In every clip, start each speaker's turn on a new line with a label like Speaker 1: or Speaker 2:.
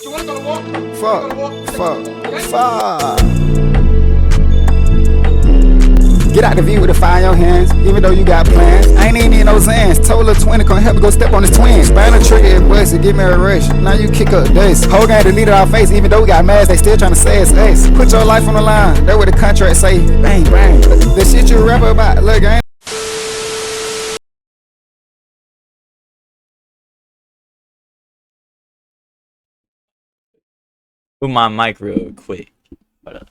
Speaker 1: Fuck. Get out the view with the fire in your hands, even though you got plans. I ain't even need no Zans. Told little twin to come help me go step on his twin. Span a trigger and bust it, give me a rush. Now you kick up this. Whole gang deleted our face, even though we got masks, they still trying to say it's us. Put your life on the line, that what the contract say. Bang, bang. The shit you rap about, look, I ain't.
Speaker 2: Move my mic real quick. Hold up.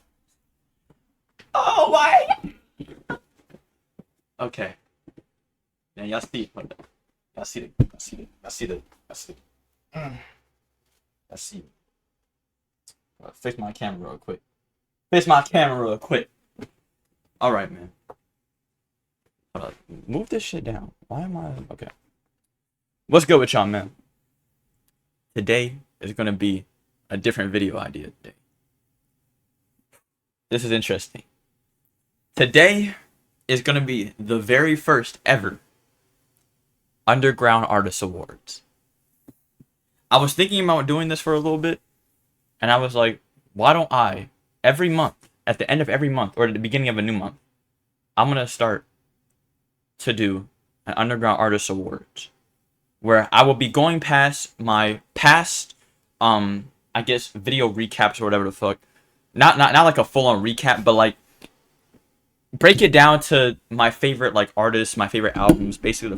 Speaker 2: Oh my! Okay. Now y'all see. Hold up. Y'all see the. Fix my camera real quick. All right, man. Hold up. Move this shit down. Why am I? Okay. What's good with y'all, man? Today is gonna be a different video idea today. This is interesting. Today is going to be the very first ever Underground Artist Awards. I was thinking about doing this for a little bit, and I was like, why don't I, every month, at the end of every month, or at the beginning of a new month, I'm going to start to do an Underground Artist Awards, where I will be going past my past, I guess, video recaps or whatever the fuck. Not like a full-on recap, but like break it down to my favorite like artists, my favorite albums, basically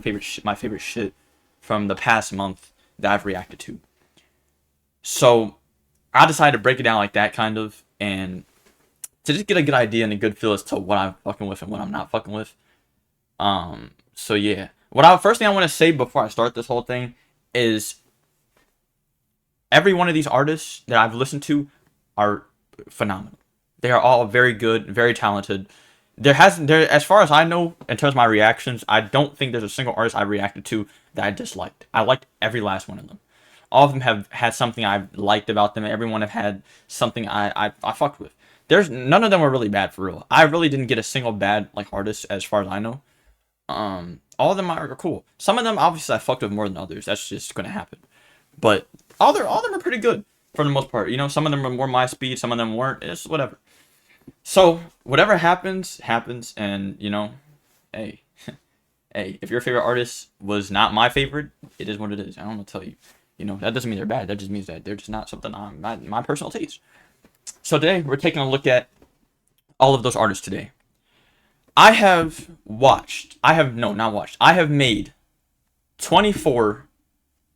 Speaker 2: my favorite shit from the past month that I've reacted to. So I decided to break it down like that, kind of, and to just get a good idea and a good feel as to what I'm fucking with and what I'm not fucking with. So yeah, first thing I want to say before I start this whole thing is every one of these artists that I've listened to are phenomenal. They are all very good, very talented. As far as I know, in terms of my reactions, I don't think there's a single artist I reacted to that I disliked. I liked every last one of them. All of them have had something I've liked about them. Everyone have had something I fucked with. None of them were really bad for real. I really didn't get a single bad like artist as far as I know. All of them are cool. Some of them obviously I fucked with more than others. That's just gonna happen. But all of them are pretty good for the most part. You know, some of them are more my speed, some of them weren't. It's whatever. So whatever happens, and you know, hey, hey, if your favorite artist was not my favorite, it is what it is. I don't know what to tell you. You know, that doesn't mean they're bad. That just means that they're just not something on my personal taste. So today we're taking a look at all of those artists today. I have made 24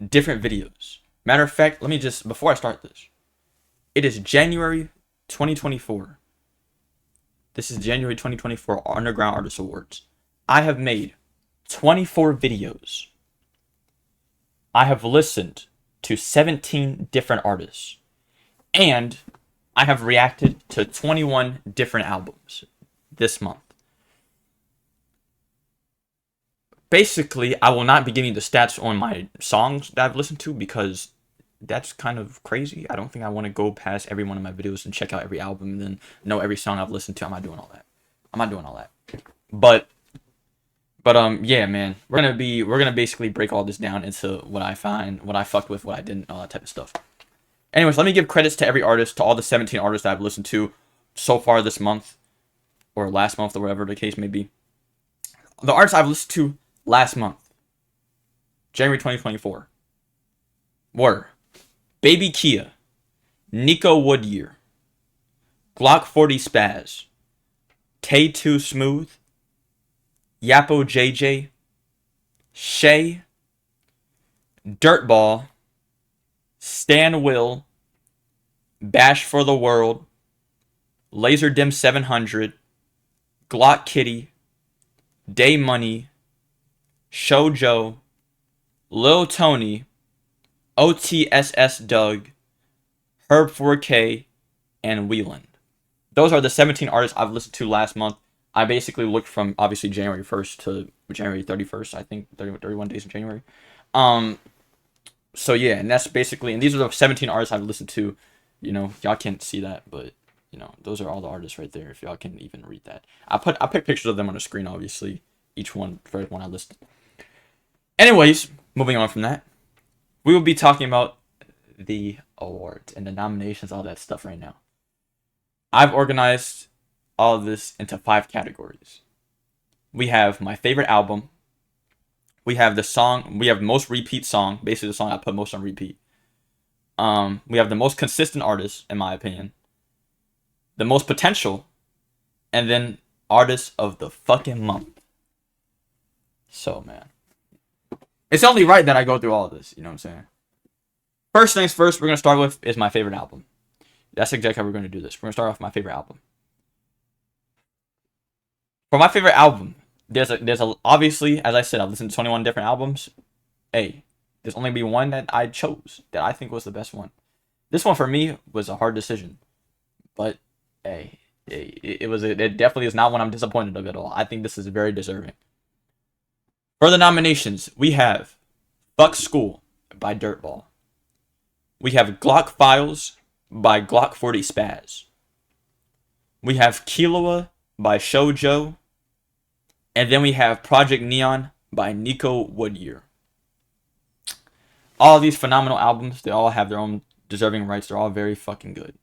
Speaker 2: different videos. Matter of fact, let me just, before I start this, it is January 2024. This is January 2024 Underground Artist Awards. I have made 24 videos. I have listened to 17 different artists. And I have reacted to 21 different albums this month. Basically, I will not be giving you the stats on my songs that I've listened to because that's kind of crazy. I don't think I want to go past every one of my videos and check out every album and then know every song I've listened to. I'm not doing all that. But yeah, man, we're gonna basically break all this down into what I find, what I fucked with, what I didn't, all that type of stuff. Anyways, let me give credits to every artist, to all the 17 artists I've listened to so far this month, or last month, or whatever the case may be. The artists I've listened to last month, January 2024, were Baby Kia, Nico Woodyear, Glock 40 Spaz, Tay 2 Smooth, Yapo JJ, Shay, Dirtball, Stan Will, Bash for the World, Laserdim 700, Glock Kitty, Day Money, Shoujo, Lil Tony, OTSS Doug, Herb 4K, and Wheeland. Those are the 17 artists I've listened to last month. I basically looked from obviously January 1st to January 31st, I think 31 days in January. So yeah, and that's basically, and these are the 17 artists I've listened to. You know, y'all can't see that, but you know, those are all the artists right there. If y'all can even read that, I picked pictures of them on the screen, obviously, each one for every one I listed. Anyways, moving on from that, we will be talking about the awards and the nominations, all that stuff right now. I've organized all of this into 5 categories. We have my favorite album. We have the song. We have most repeat song. Basically, the song I put most on repeat. We have the most consistent artist, in my opinion. The most potential, and then artist of the fucking month. So, man, it's only right that I go through all of this. You know what I'm saying? First things first, we're gonna start with is my favorite album. That's exactly how we're gonna do this. We're gonna start off with my favorite album. For my favorite album, there's a obviously, as I said, I've listened to 21 different albums. Hey, there's only be one that I chose that I think was the best one. This one for me was a hard decision, but hey, it definitely is not one I'm disappointed of at all. I think this is very deserving. For the nominations, we have Fuck School by Dirtball. We have Glock Files by Glock 40 Spaz. We have Killua by Shoujo. And then we have Project Neon by Nico Woodyear. All of these phenomenal albums, they all have their own deserving rights. They're all very fucking good.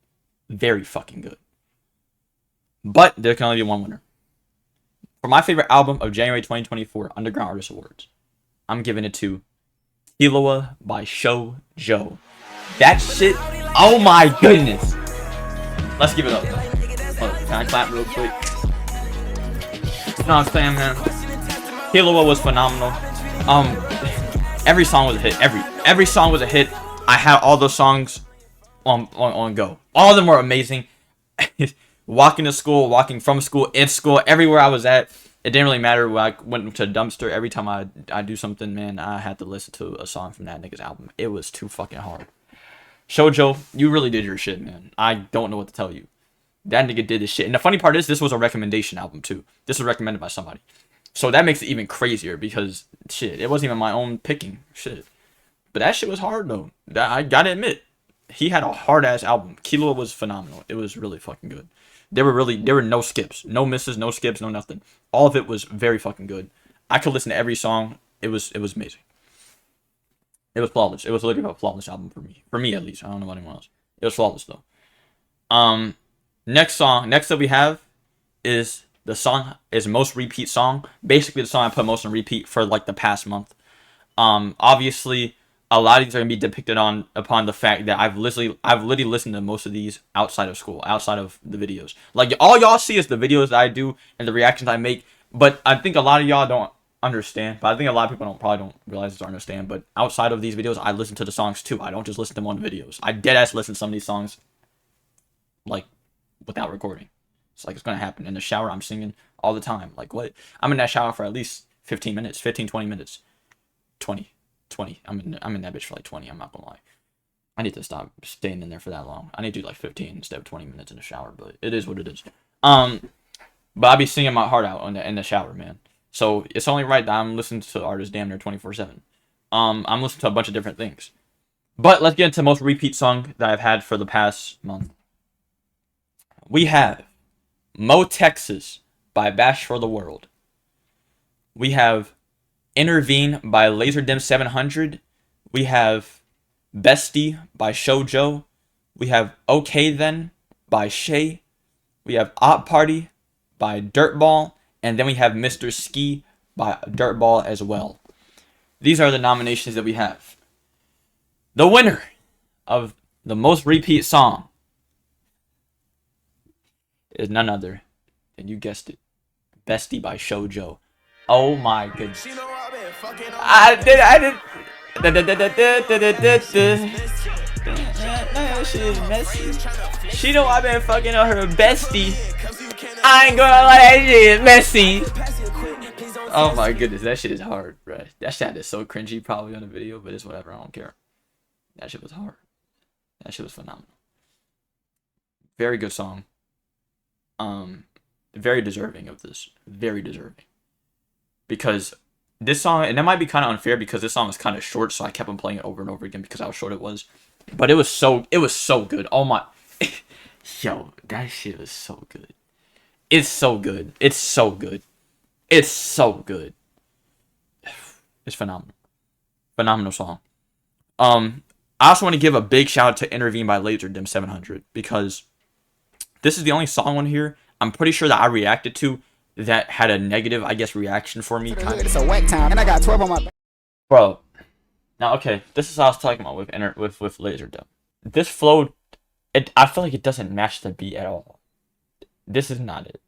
Speaker 2: Very fucking good. But there can only be one winner. For my favorite album of January 2024, Underground Artist Awards, I'm giving it to Killua by Shoujo. That shit, oh my goodness. Let's give it up. Can I clap real quick? You know what I'm saying, man? Killua was phenomenal. Every song was a hit. Every song was a hit. I had all those songs on go. All of them were amazing. Walking to school, walking from school, in school, everywhere I was at, it didn't really matter when I went to a dumpster. Every time I do something, man, I had to listen to a song from that nigga's album. It was too fucking hard. Shoujo, you really did your shit, man. I don't know what to tell you. That nigga did this shit. And the funny part is, this was a recommendation album, too. This was recommended by somebody. So that makes it even crazier because, shit, it wasn't even my own picking. Shit. But that shit was hard, though. I gotta admit. He had a hard-ass album. Killua was phenomenal. It was really fucking good. There were no skips. No misses, no skips, no nothing. All of it was very fucking good. I could listen to every song. It was amazing. It was flawless. It was literally a flawless album for me. For me, at least. I don't know about anyone else. It was flawless, though. Next that we have is the song is most repeat song. Basically, the song I put most on repeat for like the past month. Obviously, a lot of these are gonna be depicted upon the fact that I've literally listened to most of these outside of school, outside of the videos. Like all y'all see is the videos that I do and the reactions I make. But I think a lot of y'all don't understand. But I think a lot of people probably don't realize this or understand. But outside of these videos, I listen to the songs too. I don't just listen to them on videos. I deadass listen to some of these songs like without recording. It's like it's gonna happen in the shower. I'm singing all the time. Like what? I'm in that shower for at least 20 minutes. 20. I'm in that bitch for like 20. I'm not gonna lie. I need to stop staying in there for that long. I need to do like 15 instead of 20 minutes in the shower. But it is what it is. But I be singing my heart out in the shower, man. So it's only right that I'm listening to artists damn near 24/7. I'm listening to a bunch of different things. But let's get into the most repeat song that I've had for the past month. We have Mo Texas by Bash for the World. We have Intervene by Laserdimp 700. We have Bestie by Shoujo. We have Okay Then by Shay. We have Op Party by Dirtball. And then we have Mr. Ski by Dirtball as well. These are the nominations that we have. The winner of the most repeat song is none other than, you guessed it, Bestie by Shoujo. Oh my goodness. I did. She's messy. She know I've been fucking on her bestie. I ain't gonna lie, that shit is messy. Oh my goodness, that shit is hard, bro. That shit is so cringy probably on the video, but it's whatever, I don't care. That shit was hard. That shit was phenomenal. Very good song. Very deserving of this. Very deserving. Because this song, and that might be kind of unfair because this song was kind of short, so I kept on playing it over and over again because how short it was. But it was so good. Oh my, yo, that shit was so good. It's so good. It's so good. It's so good. It's phenomenal. Phenomenal song. I also want to give a big shout out to Intervene by Laserdisc 700 because this is the only song on here I'm pretty sure that I reacted to that had a negative, I guess, reaction for me.
Speaker 1: It's a whack town, and I got 12 on my.
Speaker 2: Bro, now okay, this is what I was talking about with Laserdisc. This flow, I feel like it doesn't match the beat at all. This is not it.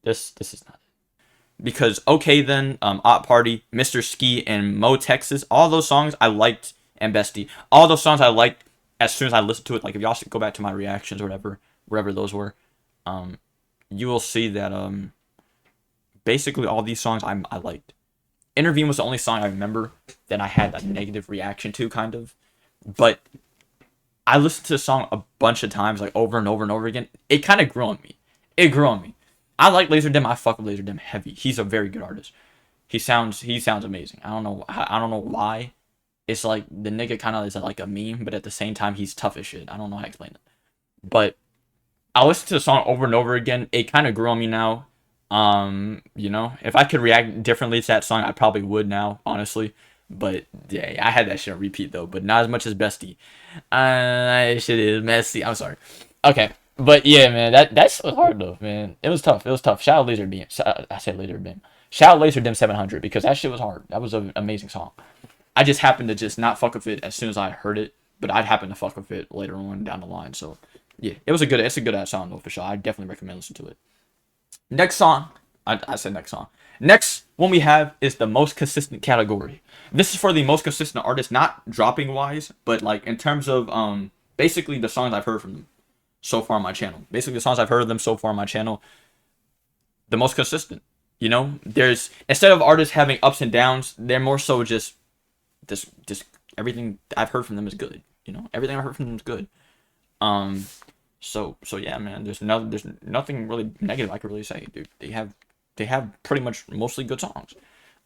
Speaker 2: This is not it. Because okay then, Op Party, Mr. Ski, and Mo Texas, all those songs I liked, and Bestie, all those songs I liked as soon as I listened to it. Like if y'all should go back to my reactions or whatever, wherever those were, you will see that basically all these songs I liked. Intervene was the only song I remember that I had a negative reaction to, kind of. But I listened to the song a bunch of times, like over and over and over again. It kind of grew on me. It grew on me. I like Laserdisc. I fuck with Laserdisc heavy. He's a very good artist. He sounds amazing. I don't know why. It's like the nigga kind of is like a meme, but at the same time he's tough as shit. I don't know how to explain it. But I listened to the song over and over again. It kind of grew on me now. You know, if I could react differently to that song, I probably would now, honestly. But yeah, I had that shit on repeat though, but not as much as Bestie. Shit is messy. I'm sorry. Okay, but yeah, man, that's hard though, man. It was tough. Shout out Laserdisc. I said Laserdisc. Shout out Laserdisc 700 because that shit was hard. That was an amazing song. I just happened to just not fuck with it as soon as I heard it, but I'd happen to fuck with it later on down the line. So yeah, it's a good ass song though for sure. I definitely recommend listening to it. Next song, I said next song. Next one we have is the most consistent category. This is for the most consistent artist, not dropping wise, but like in terms of basically the songs I've heard from them so far on my channel. Basically the songs I've heard of them so far on my channel, the most consistent. You know, there's instead of artists having ups and downs, they're more so just everything I've heard from them is good. You know, everything I've heard from them is good. So yeah, man. There's nothing really negative I could really say, dude. They have pretty much mostly good songs.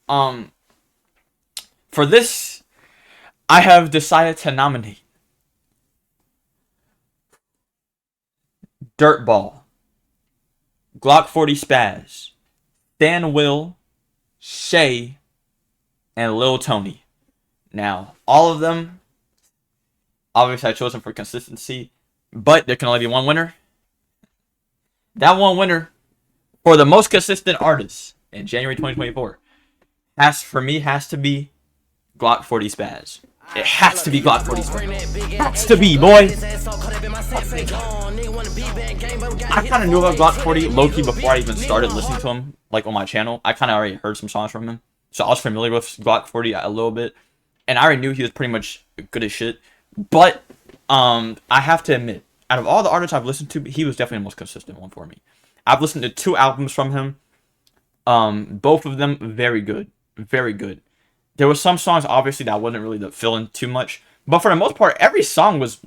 Speaker 2: For this, I have decided to nominate Dirtball, Glock 40 Spaz, Stan Will, Shay, and Lil Tony. Now, all of them, obviously I chose them for consistency, but there can only be one winner. That one winner for the most consistent artist in January 2024 has to be Glock 40 Spaz. It has to be Glock 40 Spaz. Has to be, boy. I kind of knew about Glock 40 low-key before I even started listening to him, like on my channel. I kind of already heard some songs from him, so I was familiar with Glock 40 a little bit, and I already knew he was pretty much good as shit. But I have to admit, out of all the artists I've listened to, he was definitely the most consistent one for me. I've listened to 2 albums from him. Both of them very good. Very good. There were some songs, obviously, that I wasn't really feeling too much. But for the most part, every song was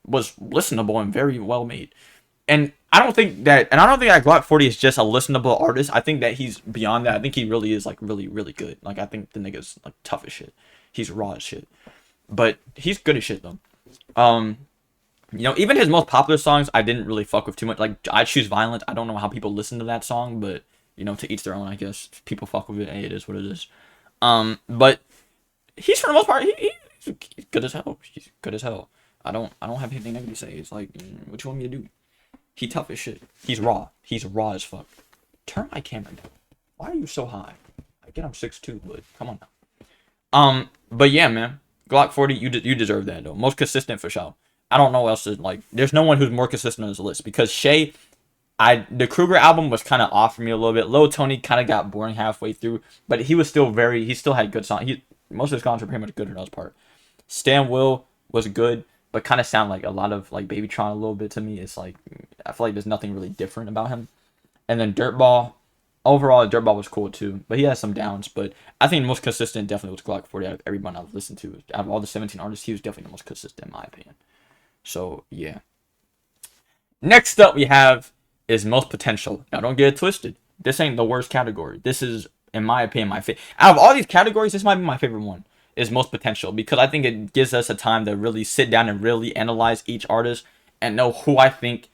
Speaker 2: listenable and very well made. And I don't think that Glock 40 is just a listenable artist. I think that he's beyond that. I think he really is, like, really, really good. Like, I think the nigga's, like, tough as shit. He's raw as shit. But he's good as shit, though. You know, even his most popular songs, I didn't really fuck with too much. Like, I Choose Violence. I don't know how people listen to that song, but, you know, to each their own, I guess. If people fuck with it, hey, it is what it is. But he's, for the most part, he's good as hell. He's good as hell. I don't have anything negative to say. It's like, what you want me to do? He tough as shit. He's raw. He's raw as fuck. Turn my camera down. Why are you so high? I get I'm 6'2", but come on now. But yeah, man. Glock 40, you deserve that, though. Most consistent for sure. I don't know what else to, like, there's no one who's more consistent on this list. Because Shay, the Kruger album was kind of off for me a little bit. Lil Tony kind of got boring halfway through. But he still had good songs. Most of his songs were pretty much good for the most part. Stan Will was good, but kind of sound like a lot of, like, Babytron a little bit to me. It's like, I feel like there's nothing really different about him. And then Dirtball, overall, Dirtball was cool too, but he has some downs. But I think the most consistent definitely was Glock 40 out of everyone I've listened to. Out of all the 17 artists, he was definitely the most consistent in my opinion. So, yeah. Next up we have is most potential. Now, don't get it twisted. This ain't the worst category. This is, in my opinion, my favorite. Out of all these categories, this might be my favorite one, is most potential. Because I think it gives us a time to really sit down and really analyze each artist and know who I think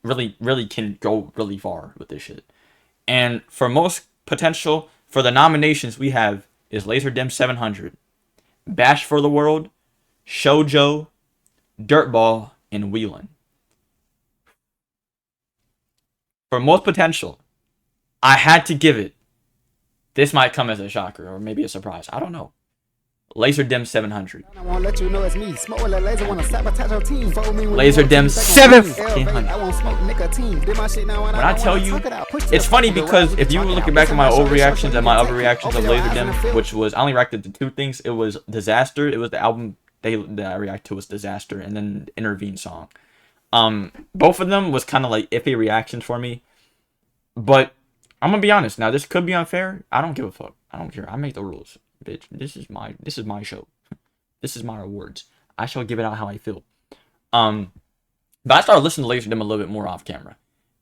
Speaker 2: really can go really far with this shit. And for most potential, for the nominations we have is Laserdisc 700, Bash for the World, Shoujo, Dirtball, and Wheelin'. For most potential, I had to give it. This might come as a shocker or maybe a surprise. I don't know. Laserdimn 700.
Speaker 1: I won't let you know it's me. Smoke with a laser, wanna sabotage your team.
Speaker 2: Laserdimn 700.
Speaker 1: I won't smoke nicotine. Did my shit now
Speaker 2: When I tell you, it's funny because if you were looking back at my old reactions and my other reactions of Laserdimn, which was, I only reacted to 2 things. It was Disaster. It was the album that I reacted to was Disaster, and then the Intervene song. Both of them was kind of like iffy reactions for me. But I'm gonna be honest. Now this could be unfair. I don't give a fuck. I don't care. I make the rules, bitch. This is my show. This is my awards. I shall give it out how I feel. But I started listening to Laserdimn a little bit more off camera,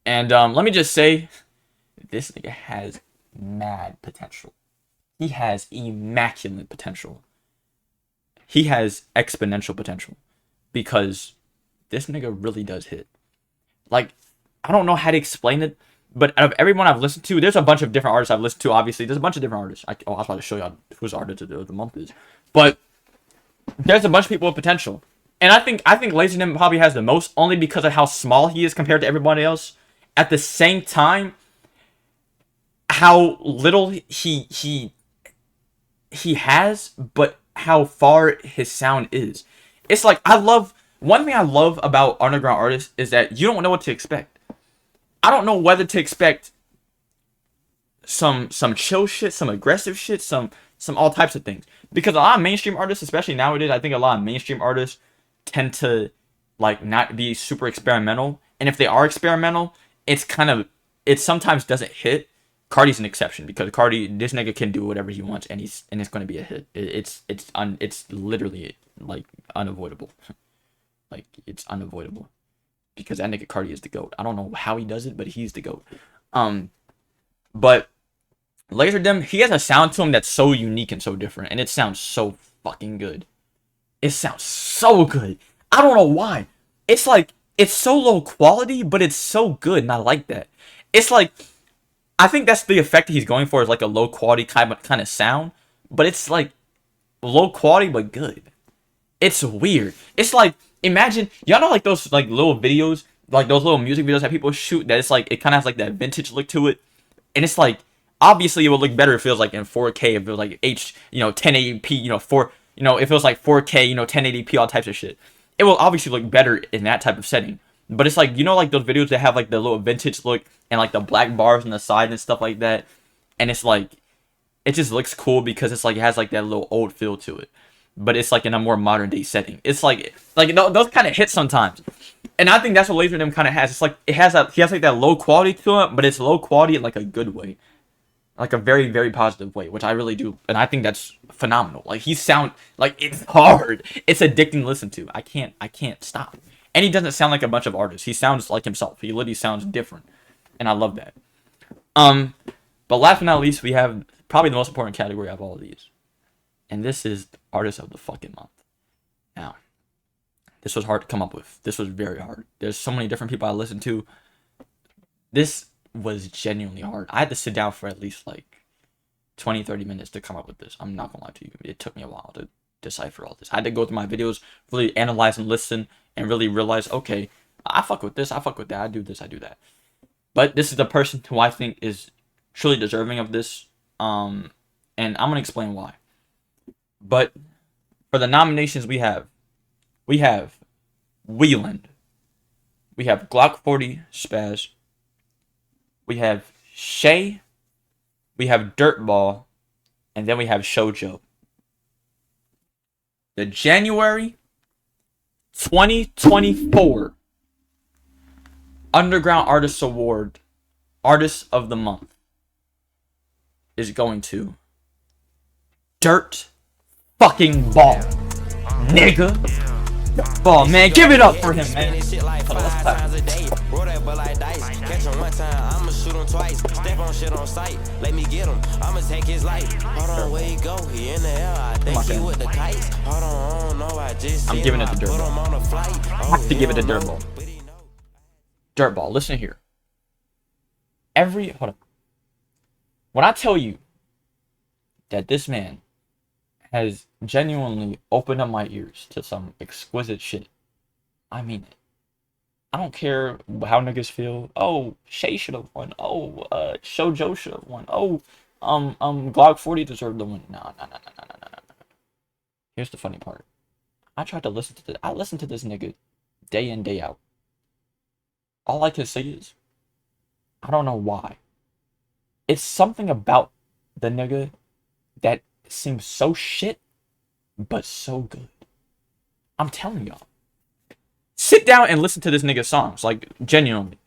Speaker 2: and let me just say, this nigga has mad potential. He has immaculate potential. He has exponential potential because this nigga really does hit. Like, I don't know how to explain it. But out of everyone I've listened to, there's a bunch of different artists I've listened to, obviously. There's a bunch of different artists. I was about to show y'all whose artist of the month is. But there's a bunch of people with potential. And I think Laserdimn probably has the most, only because of how small he is compared to everybody else. At the same time, how little he has, but how far his sound is. It's like, one thing I love about underground artists is that you don't know what to expect. I don't know whether to expect some chill shit, some aggressive shit, some all types of things. Because a lot of mainstream artists, especially nowadays, I think a lot of mainstream artists tend to like not be super experimental. And if they are experimental, it sometimes doesn't hit. Cardi's an exception because this nigga can do whatever he wants and it's going to be a hit. It's literally like unavoidable. Like it's unavoidable. Because that nigga Cardi is the GOAT. I don't know how he does it, but he's the GOAT. But Laserdimn, he has a sound to him that's so unique and so different. And it sounds so fucking good. It sounds so good. I don't know why. It's like, it's so low quality, but it's so good. And I like that. It's like, I think that's the effect that he's going for, is like a low quality kind of sound. But it's like low quality, but good. It's weird. It's like, imagine, y'all know like those like little videos, like those little music videos that people shoot, that it's like, it kind of has like that vintage look to it. And it's like, obviously it would look better if it was like in 4K, if it was like 1080p, if it was like 4K, 1080p, all types of shit. It will obviously look better in that type of setting. But it's like, like those videos that have like the little vintage look and like the black bars on the side and stuff like that. And it's like, it just looks cool because it's like, it has like that little old feel to it. But it's like in a more modern day setting. It's like those kind of hit sometimes. And I think that's what Laserdimn kind of has. It's like, he has like that low quality to it, but it's low quality in like a good way. Like a very, very positive way, which I really do. And I think that's phenomenal. Like he sound like, it's hard. It's addicting to listen to. I can't stop. And he doesn't sound like a bunch of artists. He sounds like himself. He literally sounds different. And I love that. But last but not least, we have probably the most important category of all of these. And this is Artist of the fucking Month. Now, this was hard to come up with. This was very hard. There's so many different people I listened to. This was genuinely hard. I had to sit down for at least like 20-30 minutes to come up with this. I'm not gonna lie to you. It took me a while to decipher all this. I had to go through my videos, really analyze and listen, and really realize, okay, I fuck with this, I fuck with that, I do this, I do that. But this is the person who I think is truly deserving of this. And I'm gonna explain why. But for the nominations we have Wheeland, we have Glock 40 Spaz, we have Shay, we have Dirtball, and then we have Shoujo. The January 2024 Underground Artists Award Artist of the Month is going to Dirt fucking Ball, nigga. Ball, man, give it up for him, man. I'm giving it to Dirtball. I have to give it to Dirtball. Dirtball, listen here. Hold up. When I tell you that this man has genuinely opened up my ears to some exquisite shit. I mean it. I don't care how niggas feel. Oh, Shay should have won. Oh, Show Joe should have won. Oh, Glock 40 deserved the win. No. Here's the funny part. I tried to listen to this. I listened to this nigga day in, day out. All I can say is, I don't know why. It's something about the nigga that seems so shit, but so good. I'm telling y'all. Sit down and listen to this nigga's songs, like, genuinely.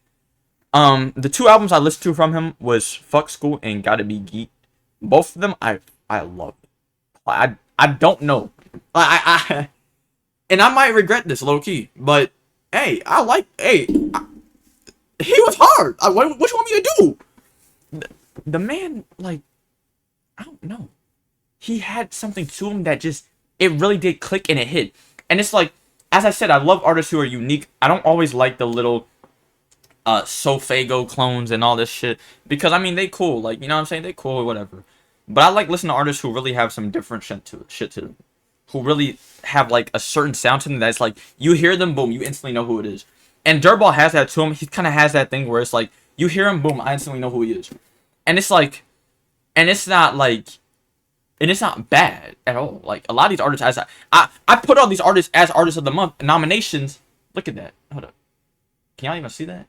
Speaker 2: The 2 albums I listened to from him was Fuck School and Gotta Be Geek. Both of them I love. I don't know. And I might regret this low key, but hey, he was hard. What you want me to do? The man, like, I don't know. He had something to him that just, it really did click and it hit. And it's like, as I said, I love artists who are unique. I don't always like the little Sofago clones and all this shit. Because, I mean, they cool. Like, you know what I'm saying? They cool or whatever. But I like listening to artists who really have some different shit to them. Who really have, like, a certain sound to them that's like, you hear them, boom, you instantly know who it is. And Dirtball has that to him. He kind of has that thing where it's like, you hear him, boom, I instantly know who he is. And it's like, and it's not like, and it's not bad at all. Like, a lot of these artists, as I put all these artists as Artists of the Month nominations. Look at that. Hold up. Can y'all even see that?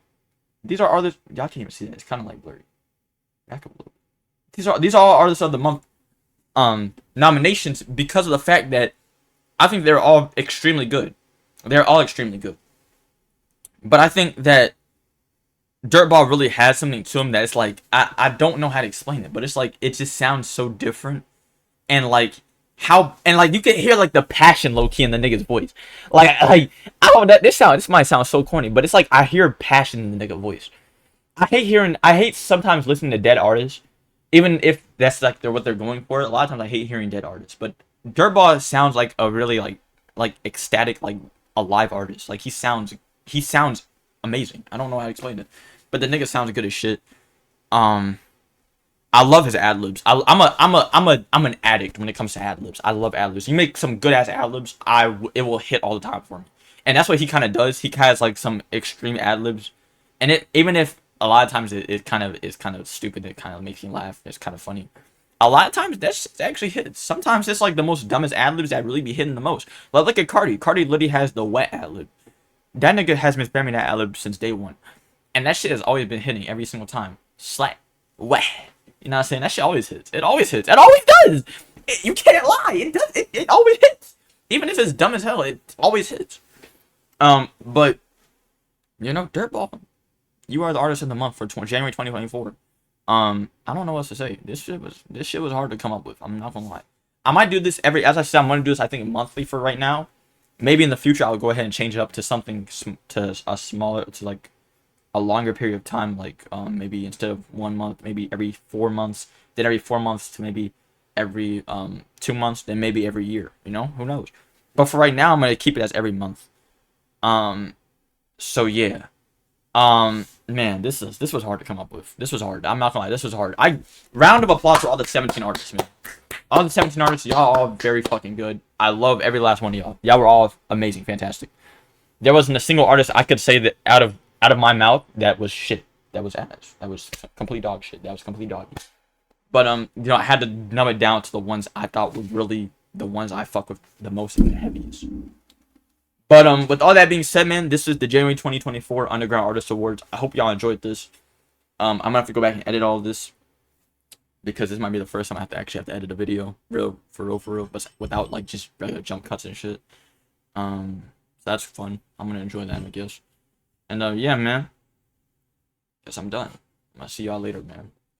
Speaker 2: These are artists. Y'all can't even see that. It's kind of like blurry. Back up a little. These are all Artists of the Month nominations because of the fact that I think they're all extremely good. They're all extremely good. But I think that Dirtball really has something to him that it's like, I don't know how to explain it, but it's like, it just sounds so different. And like, you can hear like the passion low key in the nigga's voice. Like I don't know, this might sound so corny, but it's like I hear passion in the nigga voice. I hate sometimes listening to dead artists, even if that's like what they're going for. A lot of times I hate hearing dead artists, but Dirtball sounds like a really like ecstatic, like a live artist. Like he sounds amazing. I don't know how to explain it, but the nigga sounds good as shit. I love his ad libs. I'm an addict when it comes to ad libs. I love ad libs. You make some good ass ad libs, it will hit all the time for me. And that's what he kind of does. He has like some extreme ad libs, and it, even if a lot of times it kind of is kind of stupid, it kind of makes me laugh. It's kind of funny. A lot of times that's actually hits. Sometimes it's like the most dumbest ad libs that really be hitting the most. Like look at Cardi. Cardi literally has the wet ad lib. That nigga has been spamming that ad lib since day one, and that shit has always been hitting every single time. Slap, wet. You know what I'm saying? That shit always hits. It always hits. It always does. You can't lie. It does. It always hits. Even if it's dumb as hell, it always hits. But you know, Dirtball, you are the Artist of the Month for January 2024. I don't know what to say. This shit was hard to come up with. I'm not gonna lie. I might do this as I said, I'm gonna do this I think monthly for right now. Maybe in the future I'll go ahead and change it up to something to a smaller, to like a longer period of time, like maybe instead of 1 month, maybe every 4 months, then every 4 months to maybe every 2 months, then maybe every year, you know, who knows. But for right now I'm gonna keep it as every month. So yeah, man, this was hard to come up with. This was hard. I'm not gonna lie, this was hard. Round of applause for all the 17 artists, man. All the 17 artists, y'all all very fucking good. I love every last one of y'all. Y'all were all amazing, fantastic. There wasn't a single artist I could say that out of my mouth that was shit. That was ass. That was complete dog shit. That was complete doggy. But you know, I had to numb it down to the ones I thought were really the ones I fuck with the most and the heaviest. But with all that being said, man, this is the January 2024 Underground Artist Awards. I hope y'all enjoyed this. I'm gonna have to go back and edit all of this, because this might be the first time I actually have to edit a video, for real, but without like just regular jump cuts and shit. So that's fun. I'm gonna enjoy that, I guess. And yeah, man. Guess I'm done. I'll see y'all later, man.